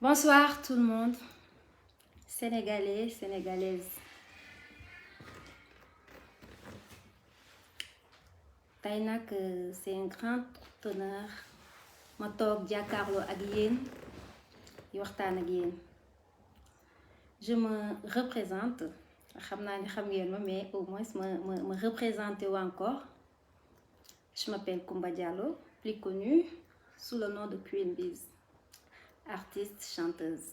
Bonsoir tout le monde, Sénégalais, Sénégalaises. Tey nag c'est un grand honneur ma toog jàkkaarloo ak yéen di waxtaan ak yéen. Je me représente, xam naa ni xam ngeen ma mais au moins ma représenter encore. Je m'appelle Coumba Diallo, plus connue sous le nom de Queen Biz, artiste chanteuse.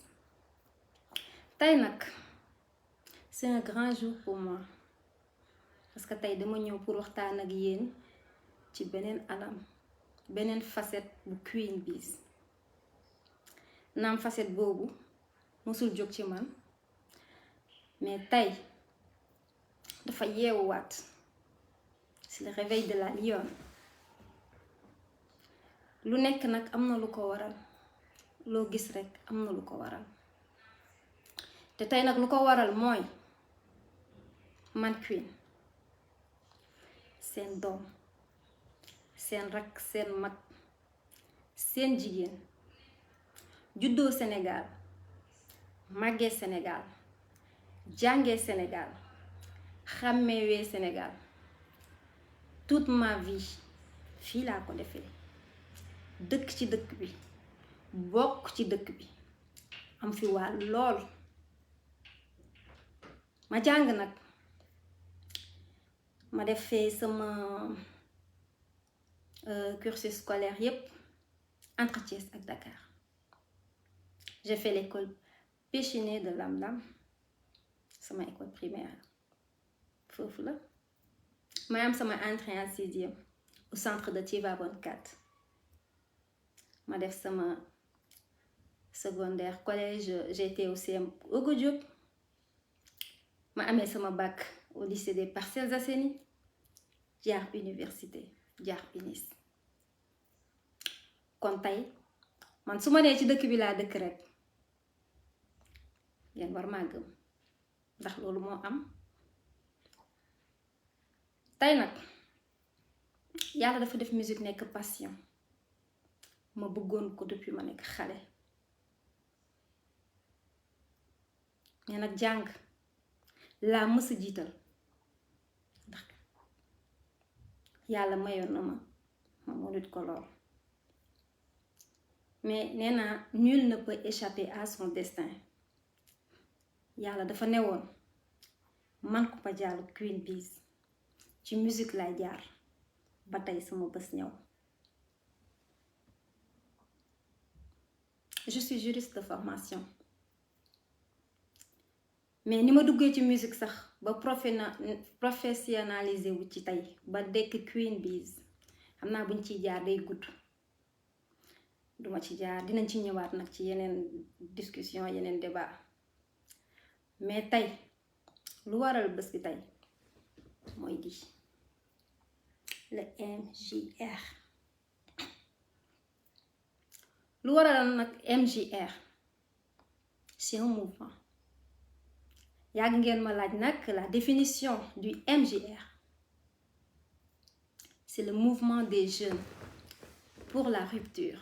Tey nag c'est un grand jour pour moi parce que tey dama ñëw pour waxtaan ak yéen ci beneen anam, beneen facette bu Queen Biz. Naam facette boobu musul jóg ci man mais tey dafa yeewuwaat. C'est le réveil de la lionne. lu nekk nag am na lu ko waral, loo gis rekk am na lu ko waral. te tey nag lu ko waral mooy man Queen, seen doom, seen rakk, seen mag, seen jigéen, juddoo Sénégal, màggee Sénégal, jàngee Sénégal, xàmmewee Sénégal. Toute ma vie fii laa ko defee, dëkk ci dëkk bi, bokk ci dëkk bi, am fi wàll lool. ma jàng nag, ma defee sama cursus scolaire yépp entre Thiès ak Dakar. J'ai fait l'école Péchiney de Lam-Lam, sama école primaire foofu la. ma am sama entrée en 6e au centre de Tivaouane 4. ma def sama secondaire collège, j'étais au CM Ogo Diop. ma amee sama bac au lycée des Parcelles Assainies, jaar université, jaar UNIS. kon tey man su ma nee ci dëkk bi laa dëkk rek yéen war maa gëm, ndax loolu moo am. tey nag yàlla dafa def musique nekk passion, ma bëggoon ko depuis ma nekk xale. mais nag jàng laa mës a jiital ndax yàlla mayoon na ma mënut ko lool. mais nee naa nul ne peut échapper à son destin. yàlla dafa newoon man Coumba Diallo Queen Biz ci musique lay jaar ba tey sama bés ñëw. je suis juriste de formation, mais ni ma duggee ci musique sax ba professionnalisé wu ci tey ba dekk Queen Biz, xam naa buñ ciy jaar day gudd, duma ci jaar, dinañ ci ñëwaat nag ci yeneen discussion, yeneen débat. mais tey lu waral bés bi tey mooy di le MJR. lu waral nag MJR, c'est un mouvement. yàgg ngeen ma laaj nag la définition du MJR. c'est le mouvement des jeunes pour la rupture.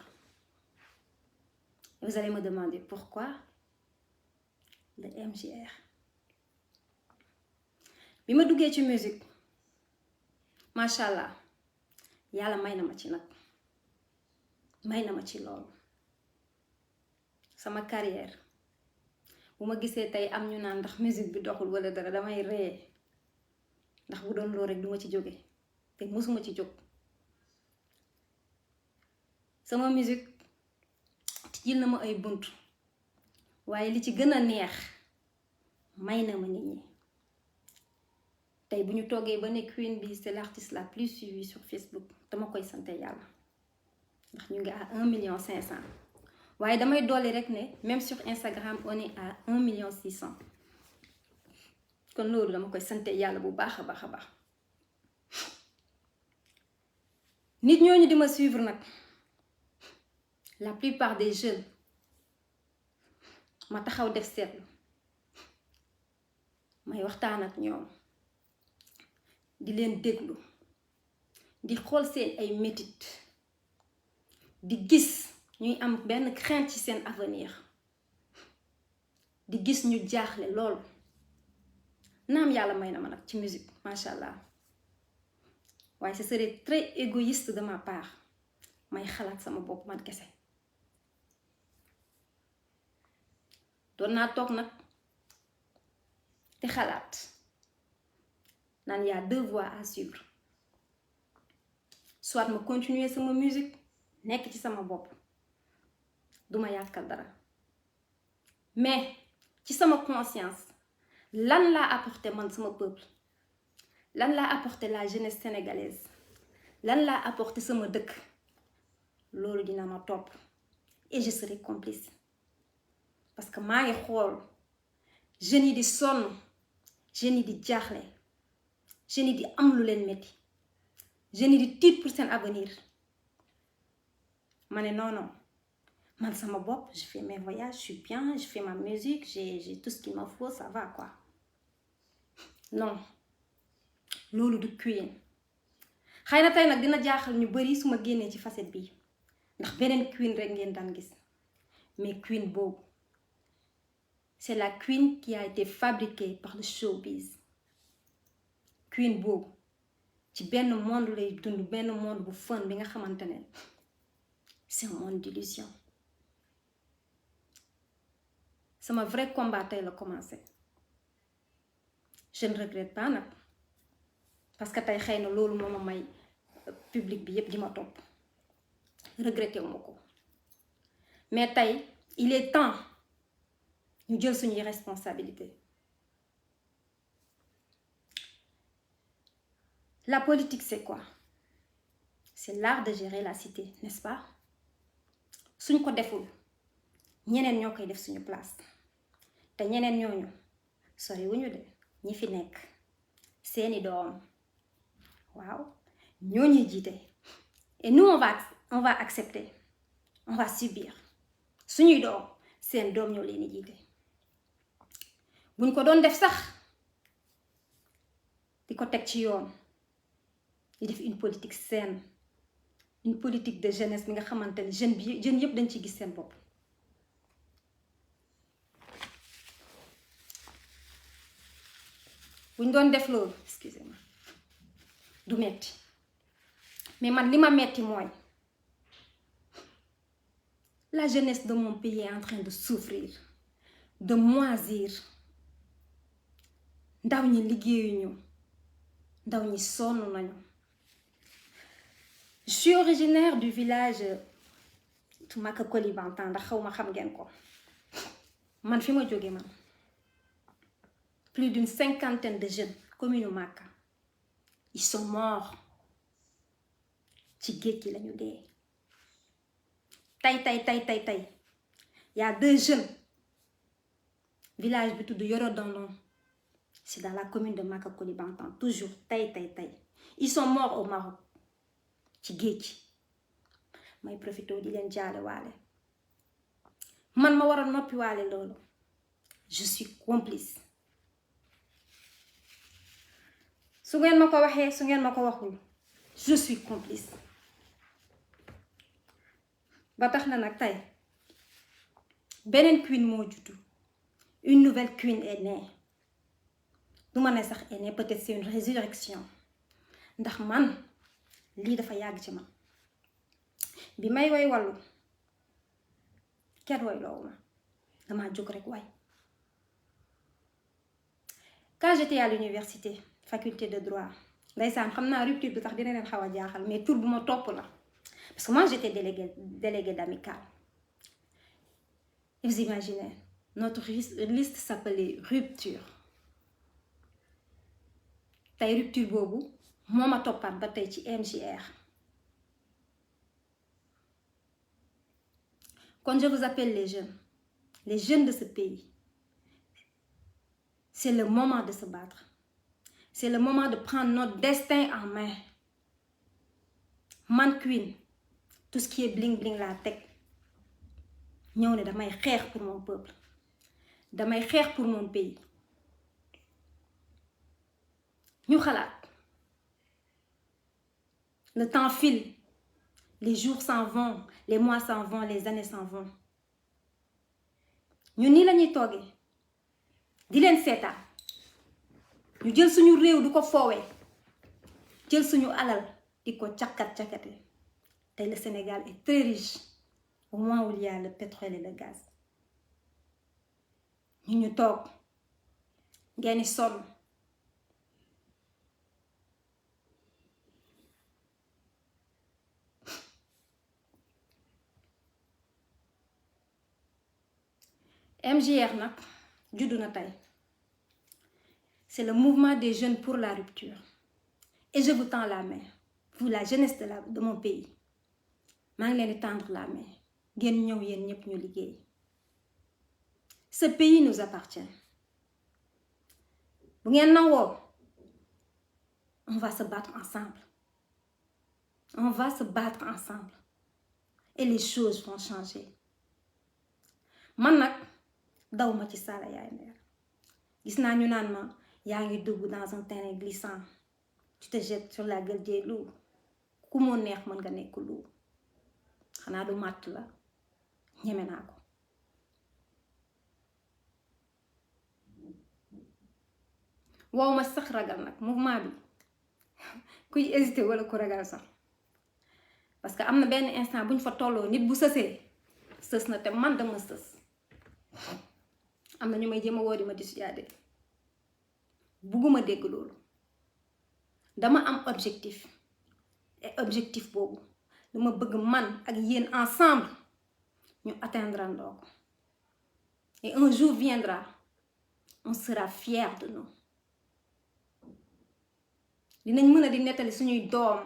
Et vous allez me demander pourquoi le MJR. bi ma duggee ci musique, macha allah, yàlla may na ma ci nag, may na ma ci loolu. sama carrière bu ma gisee tey am ñu naan ndax musique bi doxul wala dara, damay ree, ndax bu doon loolu rek duma ci jóge, te mësuma ci jóg. sama musique tijjil na ma ay bunt, waaye li ci gën a neex may na ma nit ñi. tey bu ñu toogee ba ne Queen Biz c'est l'artiste la plus suivie sur Facebook, dama koy sante yàlla, ndax ñu ngi à 1,5 million. waaye damay dolli rek ne même sur Instagram on est à 1,6 million. kon loolu dama koy sante yàlla bu baax a baax a baax. nit ñooñu di ma suivre nag, la plupart des jeunes, ma taxaw def seetlu, may waxtaan ak ñoom, di leen déglu, di xool seen ay métit, di gis ñuy am benn crainte ci seen avenir di gis ñu jaaxle lool naam yàlla may na ma nag ci musique macha allah waaye ce serait très égoïste de ma part may xalaat sama bopp man kese doon naa toog nag te xalaat naan y a deux voies à suivre soit ma continuer sama musique nekk ci sama bopp duma yàkkal dara mais ci sama conscience lan laa apporté man sama peuple lan laa apporté la jeunesse sénégalaise lan laa apporté sama dëkk loolu dina ma topp et je serai complice parce que maa ngi xool jeunes yi di sonn jeunes yi di jaaxle jeunes yi di am lu leen metti jeunes yi di tiit pour seen avenir ma ne non man sama bopp je fais mes voyages je suis bien je fais ma musique j'ai tout ce qu'il me faut ça va quoi non loolu du Queen xëy na tey nag dina jaaxal ñu bari su ma génnee ci facette bi ndax beneen Queen rek ngeen daan gis mais Queen boobu c'est la Queen qui a été fabriquée par le showbiz Queen boobu ci benn monde lay dund benn monde bu fun bi nga xamante ne c'est un monde d'illusion sama vrai combat tey la commencé je ne regrette pas nag parce que tey xëy na loolu moo ma may public bi yépp di ma topp regretté wu ma ko mais tey il est temps ñu jël suñuy responsabilité la politique c'est quoi c'est l'art de gérer la cité n'est-ce pas suñ ko deful ñeneen ñoo koy def suñu place te ñeneen ñooñu sori wuñu de ñi fi nekk seeni doom waaw ñoo ñuy jiite et nous on va accepter on va subir suñuy doom seen doom ñoo leen di jiite buñ ko doon def sax di ko teg ci yoon di def une politique saine une politique de jeunesse bi nga xamante ne jeunes yëpp dañ ci gis seen bopp buñ doon def loolu excusez-moi du metti mais man li ma metti mooy la jeunesse de mon pays est en train de souffrir de moisir ndaw ñi liggéeyuñu ndaw ñi sonn nañu je suis originaire du village Maka Koulibantang ndax xaw ma xam ngeen ko man fi ma jóge man plus d'une 50aine de jeunes commune Maka ils sont morts ci géej gi lañu dee tey y a 2 jeunes village bi tudd Yorodondon c'est dans la commune de Maka Koulibantang toujours tey ils sont morts au Maroc ci géej gi may profité di leen jaale waale man ma war a noppi waale loolu je suis complice su ngeen ma ko waxee su ngeen ma ko waxul je suis complice ba tax na nag tey beneen Queen moo juddu une nouvelle Queen est née du ma ne sax est née peut-être c'est une résurrection ndax man lii dafa yàgg ci man bi may woy wàllu kenn woy loowu ma dama jóg rek way quand j'étais à l'université faculté de droit ndeysaan xam naa rupture bi tax dina leen xaw a jaaxal mais tur bu ma topp la parce que moi j'étais déléguée d'amicale et vous imaginez notre liste s'appelait rupture tey rupture boobu moo ma toppaat ba tey ci MJR quand je vous appelle les jeunes de ce pays c'est le moment de se battre c'est le moment de prendre notre destin en main man Queen tout ce qui est bling bling laa teg ñëw ne damay xeex pour mon peuple damay xeex pour mon pays ñu xalaat le temps file les jours s'en vont les mois s'en vont les années s'en vont ñun nii lañuy toogee di leen seetaan ñu jël suñu réew du ko foowee jël suñu alal di ko cakkat-cakkate tey le Sénégal est très riche au moment où il y a le pétrole et le gaz ñu toog ngeen di sonn MJR nag juddu na tey c'est le mouvement des jeunes pour la rupture et je vous tends la main vous la jeunesse de mon pays maa ngi leen di tendre la main ngeen ñëw yéen ñëpp ñu liggéey ce pays nous appartient bu ngeen nangoo on va se battre ensemble et les choses vont changer man nag daw ma ci sala yaay meer gis naa ñu naan ma yaa ngi dugg dans un terrain glissant tu te jettes sur la gueule des loups ku moo neex mën nga nekk loup xanaa du màtt la ñeme naa ko wow ma sax ragal nag mouvement bi kuy hésité wala ku ragal sax parce que am na benn instant buñ fa tolloo nit bu sësee sës na te man dama sës am na ñu may jéem a woo di ma dissuadé bugguma dégg loolu dama am objectif et objectif boobu dama bëgg man ak yéen ensemble ñu atteindre ndoo ko et un jour viendra on sera fiers de nous dinañ mën a di nettali suñuy doom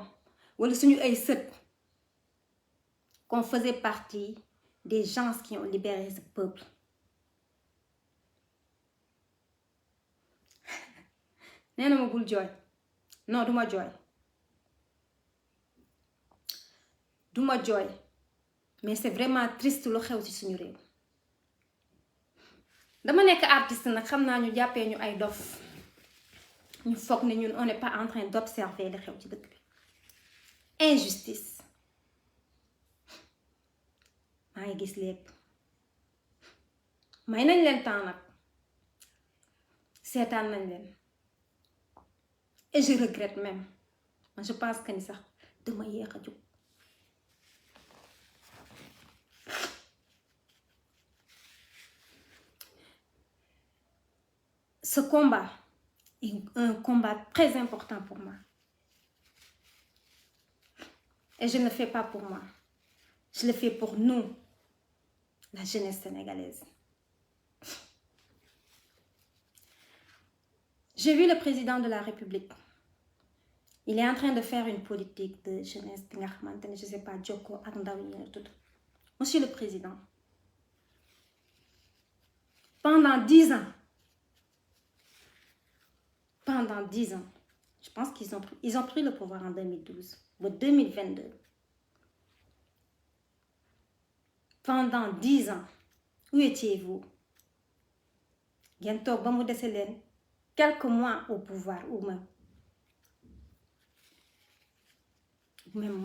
wala suñu ay sët qu'on faisait partie des gens qui ont libéré ce peuple nee na ma bul jooy non duma jooy mais c'est vraiment triste lu xew ci suñu réew dama nekk artiste nag xam naa ñu jàppee ñu ay dof ñu foog ne ñun on n'est pas en train d'observer li xew ci dëkk bi injustice maa ngi gis lépp may nañ leen temps nag seetaan nañ leen et je regrette même man je pense que ni sax dama yéex a jóg ce combat est un combat très important pour moi et je ne le fais pas pour moi je le fais pour nous la jeunesse sénégalaise. J'ai vu le président de la République. Il est en train de faire une politique de jeunesse, je ne sais pas, Joko, Akndawi, tout. Monsieur le Président, pendant 10 ans, je pense qu'ils ont pris le pouvoir en 2012, ou 2022. Pendant 10 ans, où étiez-vous? Bientôt, ba mu dese leen quelques mois au pouvoir, ou même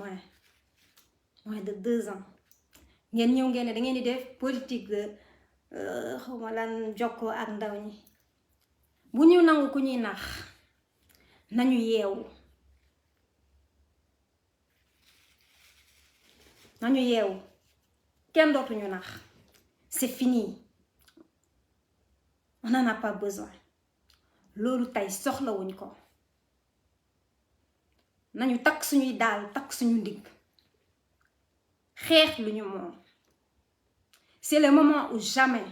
moins de 2 ans. Ngeen ñëw ngeen ne da ngeen di def politique de xawma lan jokkoo ak ndaw ñi bu ñu nangu ku ñuy nax nañu yeewu kenn dootuñu nax c'est fini on n'en a pas besoin loolu tey soxlawuñ ko nañu takk suñuy daal takk suñu ndigg xeex lu ñu moom c'est le moment où jamais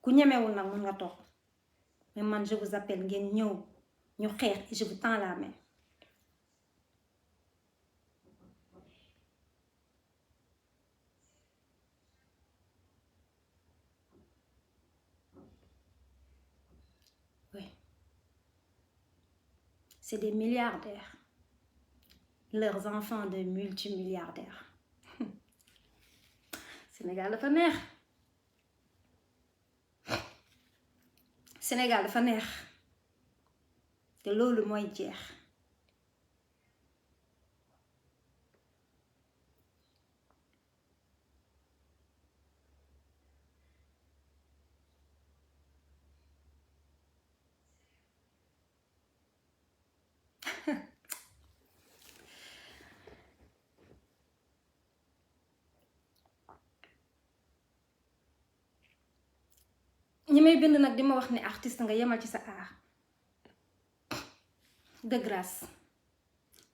ku ñemewul nag mun nga toog mais man je vous appelle ngeen ñëw ñu xeex et je vous tends la main. Oui. C'est des milliardaires. Leurs enfants de multimilliardaires. Sénégal dafa neex. Sénégal dafa neex. te loolu mooy jeex. may bind nag di ma wax ne artiste nga yemal ci sa art de grâce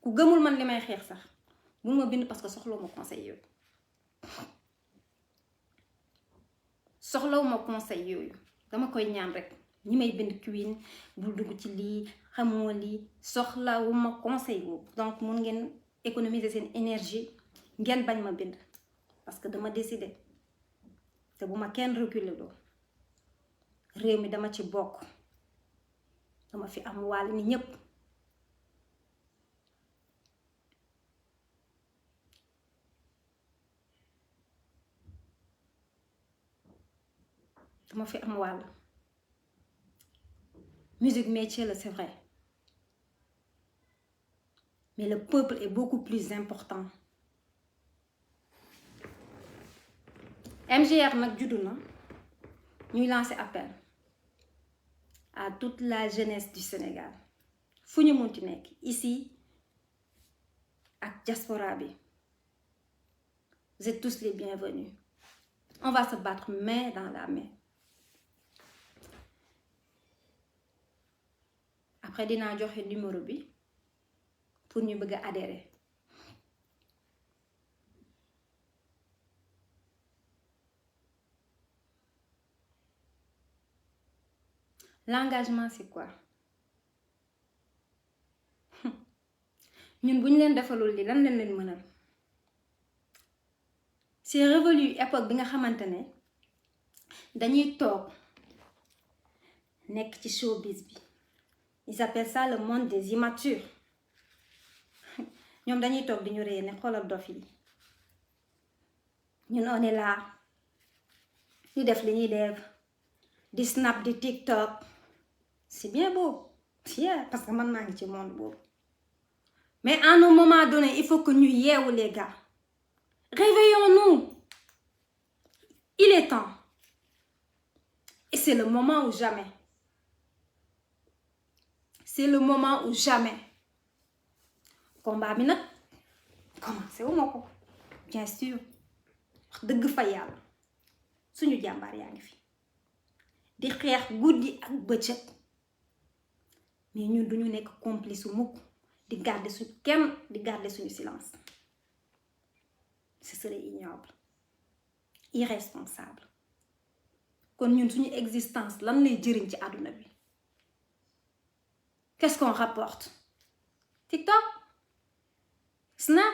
ku gëmul man li may xeex sax bul ma bind parce que soxlawuma conseil yooyu dama koy ñaan rek ñi may bind Queen bul dugg ci lii xamoo lii soxlawuma conseil boobu. Donc mun ngeen économiser seen énergie ngeen bañ ma bind parce que dama décider te bu ma kenn reculer loo réew mi dama ci bokk dama fi am wàll ni ñépp. dama fi am wàll musique métier la c'est vrai mais le peuple est beaucoup plus important. MGR nag juddu na ñuy lancer appel à toute la jeunesse du Sénégal fu ñu munti nekk ici ak diaspora bi vous êtes tous les bienvenus. On va se battre main dans la main. Après dinaa joxe numéro bi pour ñu bëgg a adhérer. L'engagement c'est quoi? ñun bu ñu leen defalul li lan leen leen mënal. C'est révolu époque bi nga xamante ne dañuy toog nekk ci showbiz bi. Ils appellent ça le monde des immatures. ñoom dañuy toog di ñu ree ne xoolal dof yi ñun on est là di def li ñuy def di snap di TikTok c'est bien beau yeah parce que man maa ngi ci monde boobu mais à un moment donné il faut que ñu yeewu les gars réveillons-nous il est temps et c'est le moment ou jamais. C'est le moment ou jamais. Combat bi nag commencé wu ma ko bien sûr wax dëgg fa yàlla suñu jàmbaar yaa ngi fi di xeex guddi ak bëccëg mais ñun duñu nekk complice mukk di garder suñu silence. Ce serait ignoble irresponsable kon ñun suñu existence lan lay jëriñ ci àdduna bi. Qu'est-ce qu'on rapporte? TikTok? Snap?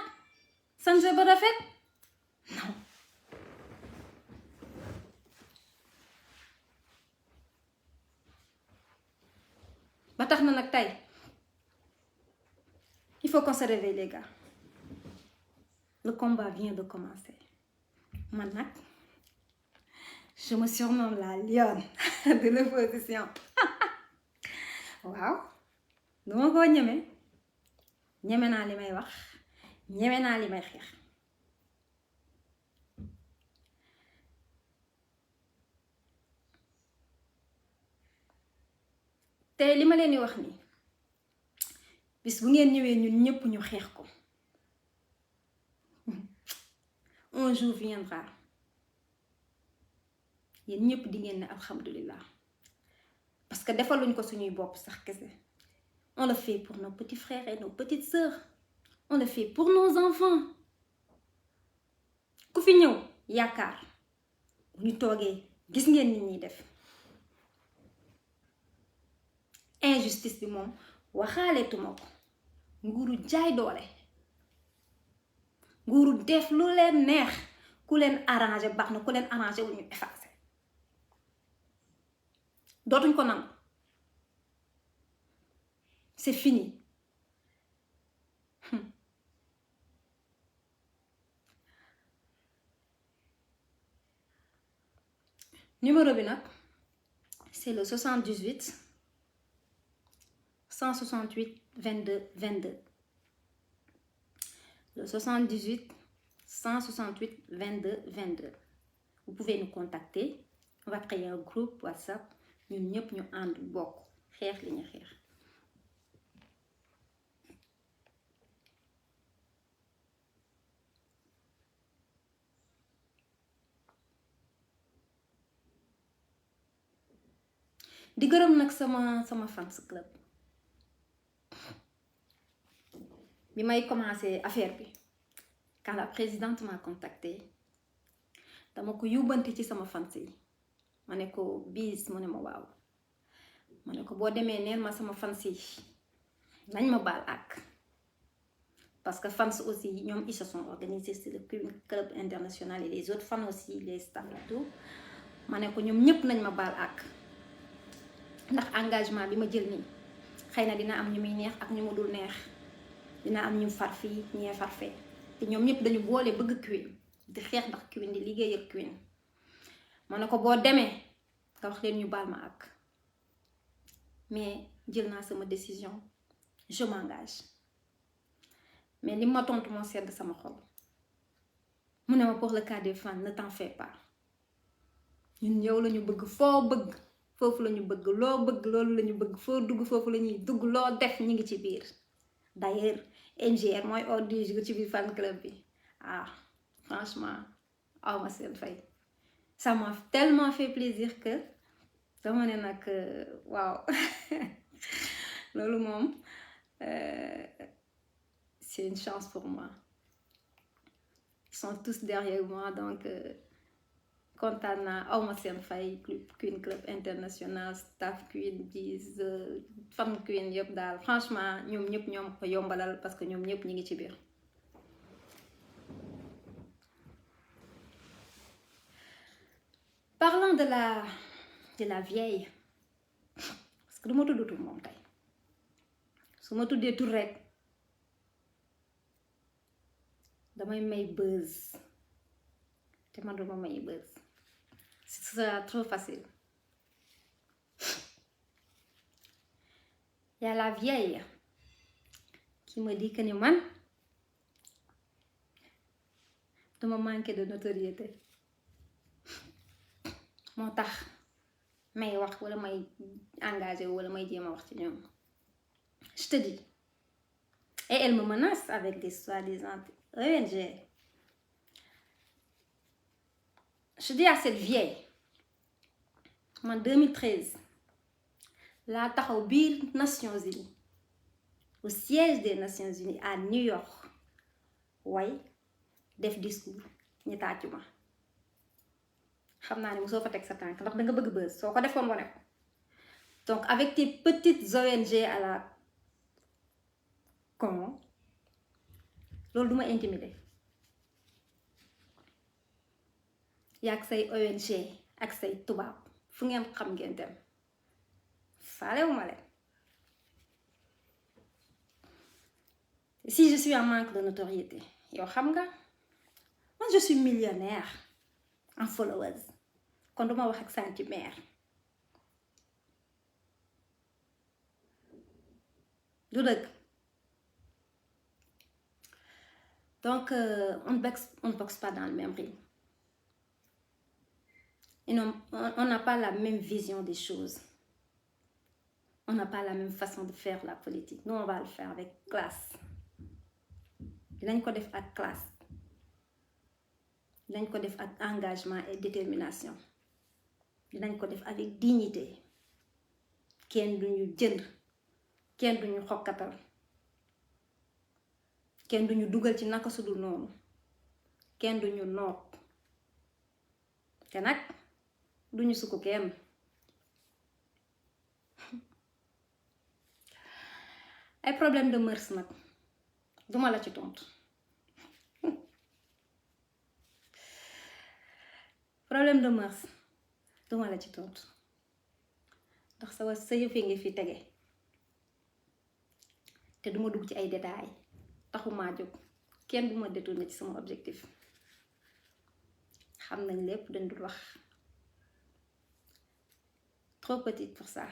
Sanjay ba rafet? Non. ba tax na nag tey il faut qu'on se réveille les gars. Le combat vient de commencer. Man nag je me surnomme la lionne de l'opposition. waaw. duma koo ñeme naa li may wax ñeme naa li may xeex te li ma leen di wax nii bis bu ngeen ñëwee ñun ñëpp ñu xeex ko un jour viendra yéen ñëpp di ngeen ne alhamdulillah parce que defaluñ ko suñuy bopp sax kese. On le fait pour nos petits frères et nos petites sœurs. On le fait pour nos enfants. ku fi ñëw yaakaar bu ñu toogee gis ngeen nit ñuy def injustice bi moom waxaaleetuma ko nguuru jaay doole nguuru def lu leen neex ku leen arrangé baax na ku leen arrangé wu ñu effacé dootuñ ko nangu. C'est fini. Numéro bi nag c'est le 78 168 22 22. Le 78 168 22 22. Vous pouvez nous contacter. On va créer un groupe WhatsApp. ñun ñëpp ñu ànd bokk xeex li ñu xeex. di gërëm nag sama fans club bi may commencé affaire bi quand la présidente m'a contacté dama ko yóbbante ci sama fans yi ma ne ko bis mu ne ma waaw ma ne ko boo demee neen ma sama fans yi nañ ma baal ak parce que fans aussi ñoom ils se sont organisés sur le club international et les autres fans aussi les staff et tout ma ne ko ñoom ñëpp nañ ma baal ak ndax engagement bi ma jël nii xëy na dina am ñu muy neex ak ñu mu dul neex dina am ñu far fii ñee far fee te ñoom ñëpp dañu boole bëgg Queen di xeex ndax Queen di liggéey ak Queen ma ne ko boo demee nga wax leen ñu baal ma ak mais jël naa sama décision je m'engage mais li ma tontu moo sedd sama xol mu ne ma pour le cas des fans ne t'en fais pas ñun yow lañu bëgg foo bëgg foofu lañu bëgg loo bëgg loolu lañu bëgg foo dugg foofu lañuy dugg loo def ñi ngi ci biir d'ailleurs NGR mooy ordre du jour ci biir fan club bi franchement awma seen fay ça m'a tellement fait plaisir que dama ne nag waaw loolu moom c'est une chance pour moi ils sont tous derrière moi donc kontaan naa awma seen fay Queen Club International staff Queen bis fan Queen yëpp daal franchement ñoom ñëpp ñoom ko yombalal parce que ñoom ñëpp ñi ngi ci biir parlant de la vieille parce que du ma tudd tur moom tey su ma tuddee tur rek damay may buzz te man duma may buzz ce sera trop facile. Il y a la vieille qui me dit que ni man dama manquer de notoriété moo tax may wax wala may engagé wala may jéem a wax ci ñoom je te dis et elle me menace avec des soi-disant ONG. Je dis à cette vieille en 2013 laa taxaw biir Nations Unies au siège des Nations Unies à New York way def discours ñu tàccu ma xam naa ne mosoo fa teg sa tànk ndax danga bëgg buzz soo ko defoon wane ko donc avec tes petites ONG à la con loolu duma intimider yaag say ONG ak say tubaab fu ngeen xam ngeen dem faalewuma leen si je suis en manque de notoriété yow xam nga man je suis millionnaire en followers kon duma wax ak centimètre du dëgg donc on ne boxe pas dans le même ring. Et non, on n'a pas la même vision des choses. On n'a pas la même façon de faire la politique. Nous, on va le faire avec classe. Dinañ ko def ak classe. Dinañ ko def ak engagement et détermination. Dinañ ko def avec dignité. Kenn duñu jënd. Kenn duñu xokkatal. Kenn duñu dugal ci naka sudul noonu. Kenn duñu noot. Te nag duñu sukku kenn ay problème de mœurs nag duma la ci tontu problème de mœurs duma la ci tontu ndax sa yëfee ngi fi tege te duma dugg ci ay détails taxumaa jóg kenn duma détourné ci sama objectif xam nañ lépp dañ dul wax trop petite pour ça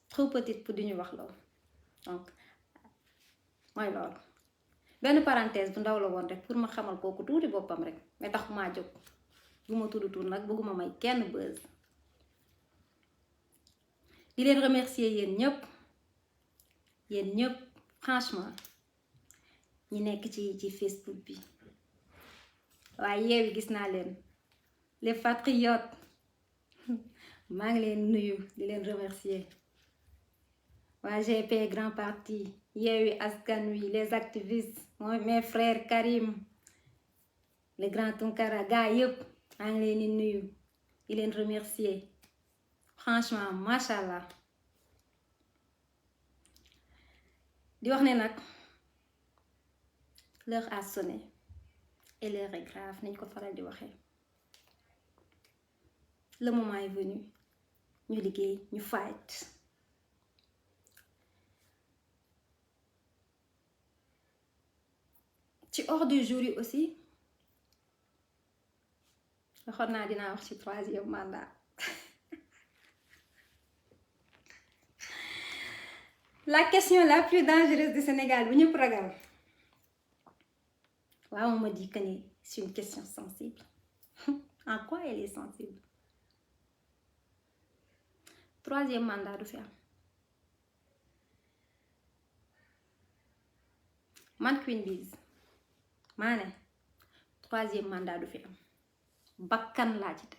trop petite pour di ñu wax loolu donc mooy loolu benn parenthèse bu ndaw la woon rek pour ma xamal kooku tuuti boppam rek mais taxumaa jóg bu ma tudd tur nag bëgguma may kenn buzz di leen remercier yéen ñëpp franchement ñi nekk ci Facebook bi waaye Yewwi gis naa leen les patriotes maa ngi leen nuyu di leen remercier waa GP Grand Parti Yewwi Askan Wi les activistes mooy mes frères Karim le grand Tunkara gars yëpp maa ngi leen di nuyu di leen remercier franchement machallah di wax ne nag l'heure a sonné et l'heure est grave nañ ko faral di waxee le moment est venu ñu liggéey ñu fight ci ordre du jour yi aussi waxoon naa dinaa wax ci 3e mandat la question la plus dangereuse du Sénégal bu ñëpp ragal waaw on me dit que ni c'est une question sensible en quoi elle est sensible 3e mandat du fi am man Queen Biz maa ne 3e mandat du fi am bakkan laa ci te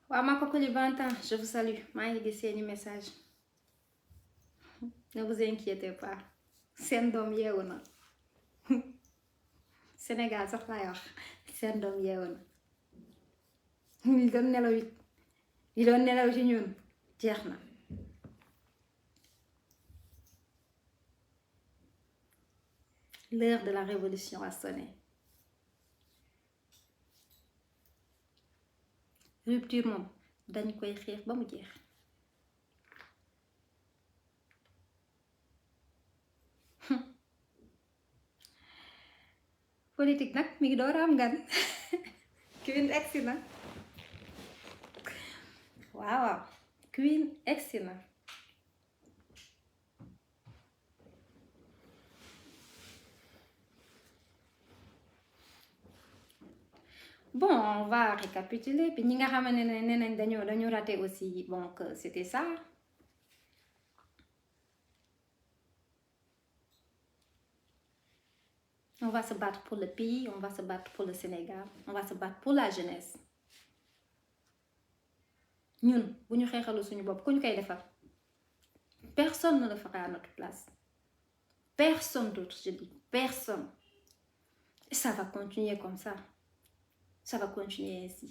waaw ma Cocoli 20 ans je vous salue maa ngi gis seeni message ne vous inquiétez pas seen doom yeewu na Sénégal sax laay wax seen doom yeewu na li doon nelaw ci ñun jeex na l'heure de la révolution a sonné rupture moom dañ koy xeex ba mu jeex politique nag mi ngi door a am gan Queen egsi na waaw Queen egsi na bon on va récapituler puis ñi nga xamante ne nee nañ dañu raté aussi bon que c'était ça on va se battre pour le pays on va se battre pour le Sénégal on va se battre pour la jeunesse ñun bu ñu xeexalu suñu bopp ku ñu koy defal personne ne le fera à notre place personne d'autre je dis personne et ça va continuer comme ça va continuer ainsi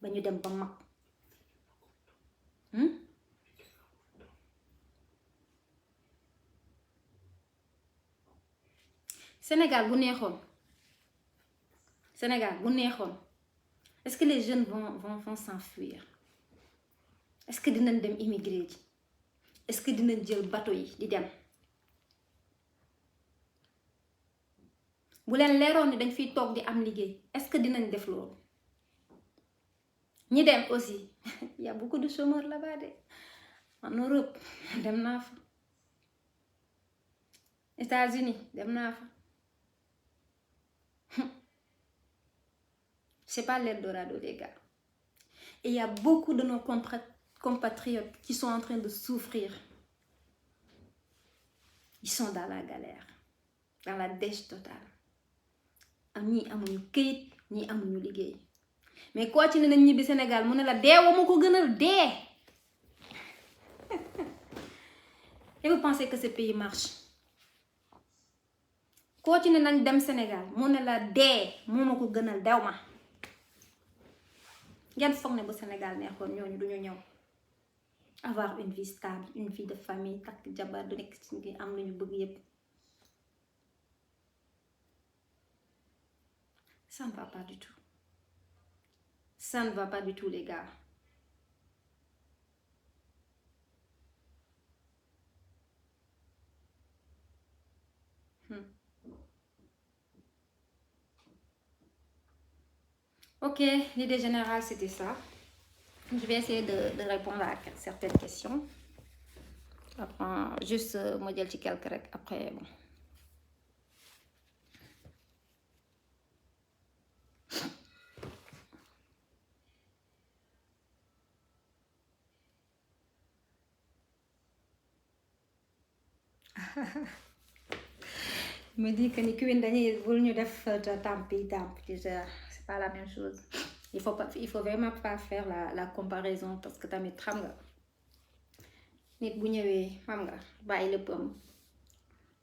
ba ñu dem ba mag Sénégal bu neexoon est-ce que les jeunes vont s'enfuir est-ce que dinañ dem immigrer ji est-ce que dinañ jël bateau yi di dem bu leen leeroon ni dañ fiy toog di am liggéey est-ce que dinañ def loolu ñi dem aussi y a beaucoup de chômeurs là-bas de en Europe dem naa fa États-Unis dem naa fa c'est pas l'Eldorado les gars et il y a beaucoup de nos compatriotes qui sont en train de souffrir ils sont dans la galère dans la dèche totale ñii amuñu këyit ñii amuñu liggéey mais koo ci ne nañ ñibbi Sénégal mu ne la deewa ma ko gënal dee et vous pensez que ce pays marche koo ci ne nañ dem Sénégal mu ne la dee moo ma ko gënal dew ma ngeen foog ne bu Sénégal neexoon ñooñu duñu ñëw avoir une vie stable une vie de famille takk jabar du nekk ci ngi am lu ñu bëgg yépp ça ne va pas du tout ça ne va pas du tout les gars ok l'idée générale c'était ça je vais essayer de répondre à certaines questions après juste ma jël ci quelque rek après bon. me dit que ni Queen dañuy bul ñu def tampi c'est pas la même chose. Il faut vraiment pas faire la comparaison parce que tamit xam nga nit bu ñëwee xam nga bàyyi léppam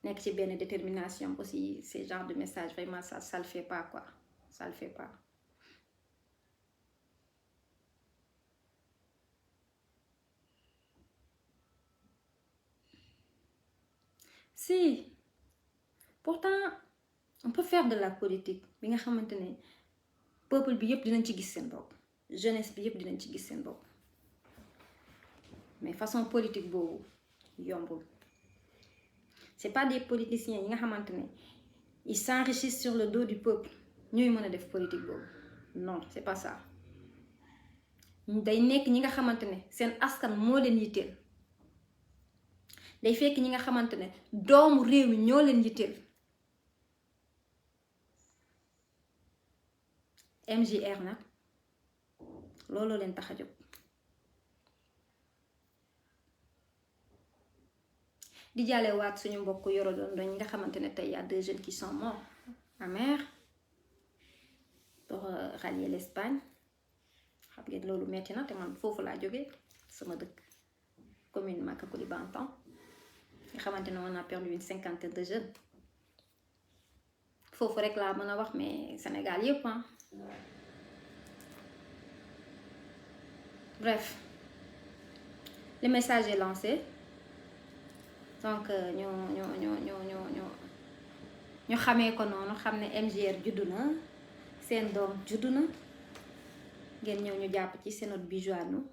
nekk ci benn détermination aussi ce genre de message vraiment ça le fait pas quoi, ça le fait pas. Si pourtant on peut faire de la politique bi nga xamante ne peuple bi yëpp dinañ ci gis seen bopp, jeunesse bi yëpp dinañ ci gis seen bopp, mais façon politique boobu yombul. C'est pas des politiciens yi nga xamante ne ils s'enrichissent sur le dos du peuple ñooy mën a def politique boobu, non c'est pas ça. day nekk ñi nga xamante ne seen askan moo leen yitteel, day fekk ñi nga xamante ne doomu réew mi ñoo leen yitteel. MJR nag looloo leen tax a jóg. di jàlle waat suñu mbokk yoro doon ñi nga xamante ne tey y a 2 jeunes qui sont morts en mer pour rallier l'Espagne. xam ngeen loolu metti na te man foofu laa jógee sama dëkk commune Maka Koulibantang nga xamante ne on a perdu une 50aine de jeunes. foofu rek laa mën a wax mais Sénégal yépp bref le message est lancé donc ñu xamee ko noonu xam ne MJR juddu na seen doom juddu na ngeen ñëw ñu jàpp ci c'est notre bijou à nous.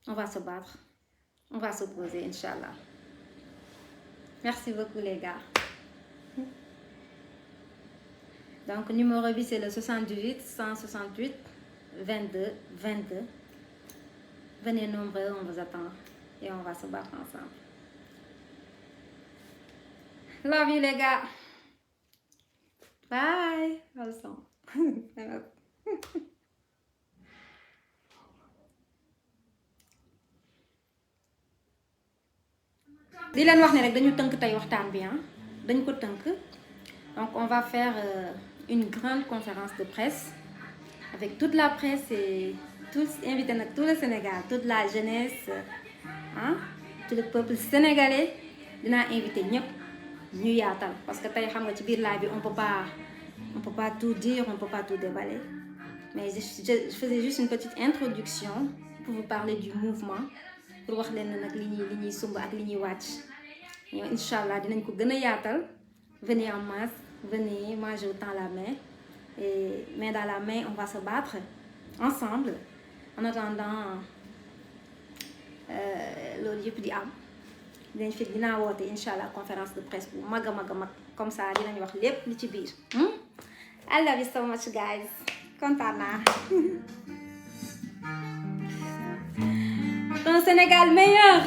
On va se battre, on va s'opposer Inch'Allah. Merci beaucoup les gars. Donc numéro bi c'est le 78 168 22 22. Venez nombreux, on vous attend et on va se battre ensemble. Love you les gars. Bye. di leen wax ne rek dañu tënk tey waxtaan bi dañ ko tënk donc on va faire une grande conférence de presse avec toute la presse et tous invités nag tout le Sénégal, toute la jeunesse tout le peuple sénégalais. dinaa invité ñëpp ñu yaatal parce que tey xam nga ci biir live bi on peut pas tout dire, on peut pas tout déballer, mais je faisais juste une petite introduction pour vous parler du mouvement, pour wax leen nag li ñuy sumb ak li ñuy wàcc ñoo Inch'Allah dinañ ko gën a yaatal. Venez en masse, venez, moi je vous tends la main et main dans la main on va se battre ensemble. En attendant loolu yëpp di am dinañ fi dinaa woote Inch'Allah conférence de presse bu mag a mag comme ça dinañ wax lépp li ci biir. I love you so much guys, kontaan naa. Un Sénégal meilleur.